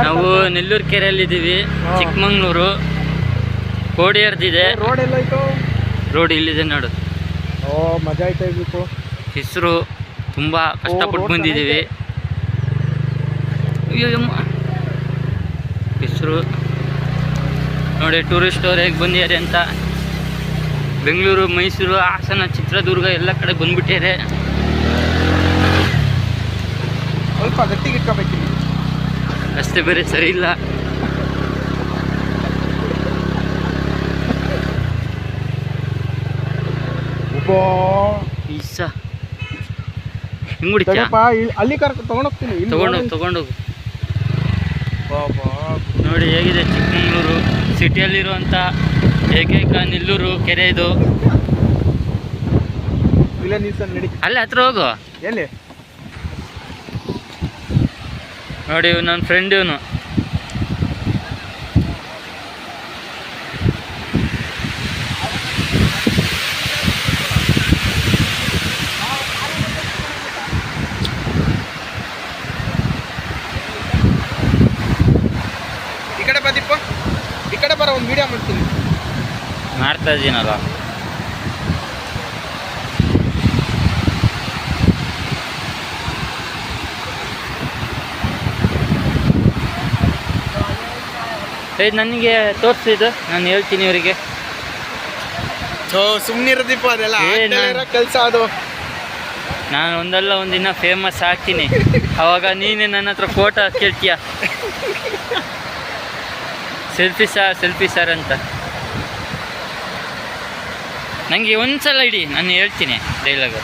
ನಾವು ನೆಲ್ಲೂರು ಕೆರೆಯಲ್ಲಿ ಇದ್ದೀವಿ. ಚಿಕ್ಕಮಂಗ್ಳೂರು ಕೋಡಿ ಹರಿದಿದೆ. ರೋಡ್ ಎಲ್ಲಾಯ್ತು? ರೋಡ್ ಇಲ್ಲಿದೆ ನೋಡು. ಮಜಾ ಆಯ್ತಾ ಇರ್ಬೇಕು. ಹೆಸರು ತುಂಬ ಕಷ್ಟಪಟ್ಟು ಬಂದಿದ್ದೀವಿ. ಹೆಸರು ನೋಡಿ, ಟೂರಿಸ್ಟ್ ಅವ್ರು ಹೇಗೆ ಬಂದಿದ್ದಾರೆ ಅಂತ. ಬೆಂಗಳೂರು, ಮೈಸೂರು, ಹಾಸನ, ಚಿತ್ರದುರ್ಗ ಎಲ್ಲ ಕಡೆ ಬಂದ್ಬಿಟ್ಟಿದ್ದಾರೆ. ಸ್ವಲ್ಪ ಗಟ್ಟಿಗೆ ಇಟ್ಕೋಬೇಕಿಲ್ಲ, ರಸ್ತೆ ಬೇರೆ ಸರಿ ಇಲ್ಲ. ಈಸ ಹಿಂಗ್ ಬಿಡ್ತೀಯ? ಅಲ್ಲಿ ತಗೊಂಡೋಗ್ತೀನಿ. ತಗೊಂಡೋಗು. ನೋಡಿ ಹೇಗಿದೆ ಚಿಕ್ಕಮಂಗ್ಳೂರು ಸಿಟಿಯಲ್ಲಿರುವಂಥ ಏಕೈಕ ನೆಲ್ಲೂರು ಕೆರೆ ಇದು. ಅಲ್ಲಿ ಹತ್ರ ಹೋಗು. ಎಲ್ಲಿ ನೋಡಿ, ನನ್ನ ಫ್ರೆಂಡ್ ಇವನು. ಈ ಕಡೆ ಬದಿಪ್ಪ, ಈ ಕಡೆ ಬರೋ ಒಂದು ವಿಡಿಯೋ ಮಾಡ್ತೀನಿ. ಮಾಡ್ತಾ ಇದ್ದೀನಲ್ಲ. ನನಗೆ ತೋರಿಸಿದ್ದು ನಾನು ಹೇಳ್ತೀನಿ ಇವರಿಗೆ. ಸುಮ್ಮನಿರದೀಪ, ಅದೆಲ್ಲ ಕೆಲಸ ಅದು. ನಾನು ಒಂದಲ್ಲ ಒಂದಿನ ಫೇಮಸ್ ಆಗ್ತೀನಿ. ಅವಾಗ ನೀನೇ ನನ್ನ ಹತ್ರ ಫೋಟೋ ಕೇಳ್ತೀಯ, ಸೆಲ್ಫಿ ಸರ್ ಅಂತ. ನನಗೆ ಒಂದ್ಸಲ ಇಡಿ, ನಾನು ಹೇಳ್ತೀನಿ ಡೈಲಾಗು.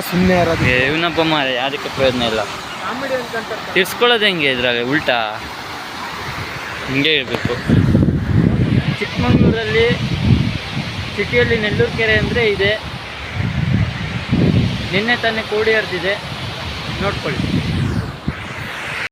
ಸುಮ್ಮನೆ ಇವನಪ್ಪ ಮಾರೆ, ಅದಕ್ಕೆ ಪ್ರಯೋಜನ ಇಲ್ಲ. ತಿರ್ಸ್ಕೊಳ್ಳೋದು ಹೆಂಗೆ ಇದ್ರಾಗ ಉಲ್ಟಾ ಹಿಂಗೆ ಇರಬೇಕು. ಚಿಕ್ಕಮಂಗ್ಳೂರಲ್ಲಿ ಸಿಟಿಯಲ್ಲಿ ನೆಲ್ಲೂರು ಕೆರೆ ಅಂದರೆ ಇದೆ. ನಿನ್ನೆ ತಾನೇ ಕೋಡಿ ಹರಿದಿದೆ, ನೋಡ್ಕೊಳ್ಳಿ.